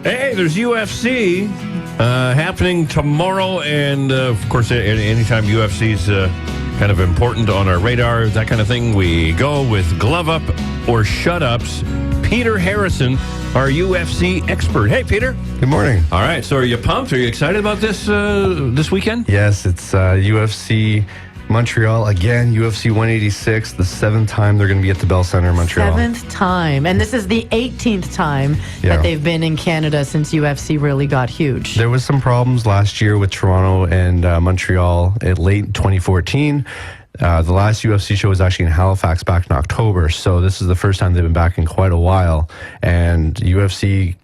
Hey, there's UFC happening tomorrow, and of course, anytime UFC's kind of important on our radar, that kind of thing, we go with Glove Up or Shut Ups. Peter Harrison, our UFC expert. Hey, Peter. Good morning. All right, so are you pumped? Are you excited about this weekend? Yes, it's UFC Montreal again, UFC 186, the 7th time they're going to be at the Bell Centre in Montreal. 7th time. And this is the 18th time that they've been in Canada since UFC really got huge. There was some problems last year with Toronto and Montreal at late 2014. The last UFC show was actually in Halifax back in October, so this is the first time they've been back in quite a while. And UFC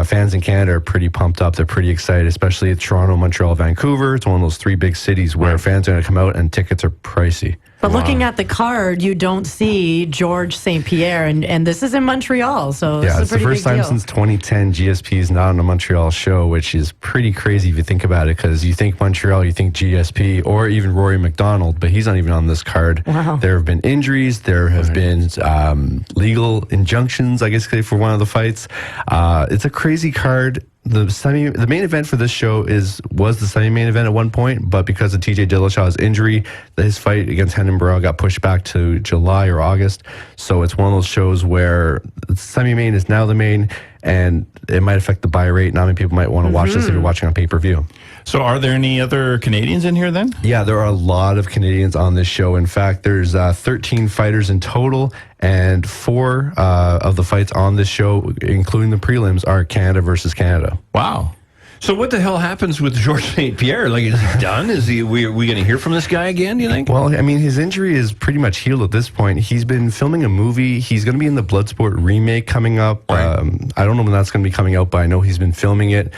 fans in Canada are pretty pumped up. They're pretty excited, especially at Toronto, Montreal, Vancouver. It's one of those 3 big cities where fans are going to come out and tickets are pricey. But looking at the card, you don't see George St. Pierre, and this is in Montreal, so this is a pretty big deal. It's the first time since 2010 GSP is not on a Montreal show, which is pretty crazy if you think about it, because you think Montreal, you think GSP, or even Rory McDonald, but he's not even on this card. Wow. There have been injuries, there have been legal injunctions, I guess, for one of the fights. It's a crazy card. The main event for this show was the semi-main event at one point, but because of TJ Dillashaw's injury, his fight against Hendon Burrell got pushed back to July or August. So it's one of those shows where the semi-main is now the main, and it might affect the buy rate. Not many people might want to watch this if you're watching on pay-per-view. So are there any other Canadians in here then? Yeah, there are a lot of Canadians on this show. In fact, there's 13 fighters in total, and 4 of the fights on this show, including the prelims, are Canada versus Canada. Wow. So what the hell happens with George St. Pierre? Like, is he done? Are we going to hear from this guy again, do you think? Well, I mean, his injury is pretty much healed at this point. He's been filming a movie. He's going to be in the Bloodsport remake coming up. Right. I don't know when that's going to be coming out, but I know he's been filming it.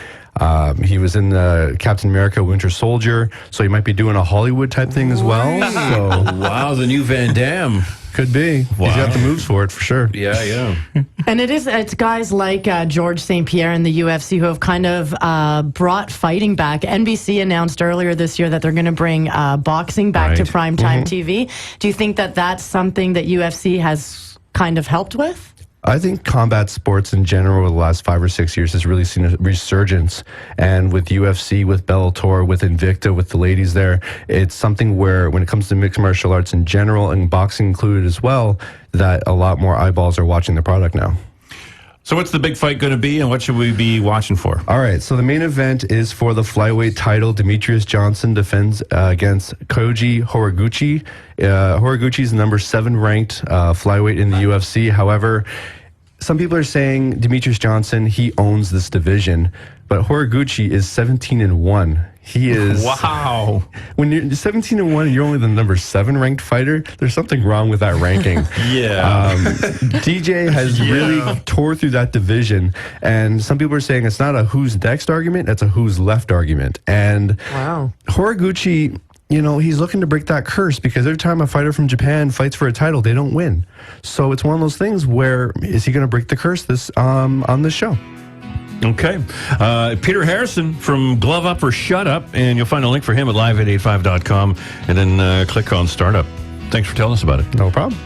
He was in Captain America Winter Soldier, so he might be doing a Hollywood type thing as well. So Wow, the new Van Damme. could be. Wow. He's got the moves for it, for sure. Yeah. And it's guys like George St. Pierre in the UFC who have kind of brought fighting back. NBC announced earlier this year that they're going to bring boxing back to primetime TV. Do you think that that's something that UFC has kind of helped with? I think combat sports in general over the last 5 or 6 years has really seen a resurgence. And with UFC, with Bellator, with Invicta, with the ladies there, it's something where when it comes to mixed martial arts in general, and boxing included as well, that a lot more eyeballs are watching the product now. So what's the big fight going to be, and what should we be watching for? All right, so the main event is for the flyweight title. Demetrius Johnson defends against Koji Horiguchi. Horiguchi is the number 7 ranked flyweight in the UFC. However, some people are saying Demetrius Johnson, he owns this division, but Horiguchi is 17-1. He is. Wow. When you're 17-1 and you're only the number 7 ranked fighter, there's something wrong with that ranking. DJ has really tore through that division, and some people are saying it's not a who's next argument, it's a who's left argument. And Horiguchi, you know, he's looking to break that curse, because every time a fighter from Japan fights for a title, they don't win. So it's one of those things where, is he going to break the curse on this show? Okay. Peter Harrison from Glove Up or Shut Up, and you'll find a link for him at live885.com, and then click on Startup. Thanks for telling us about it. No problem.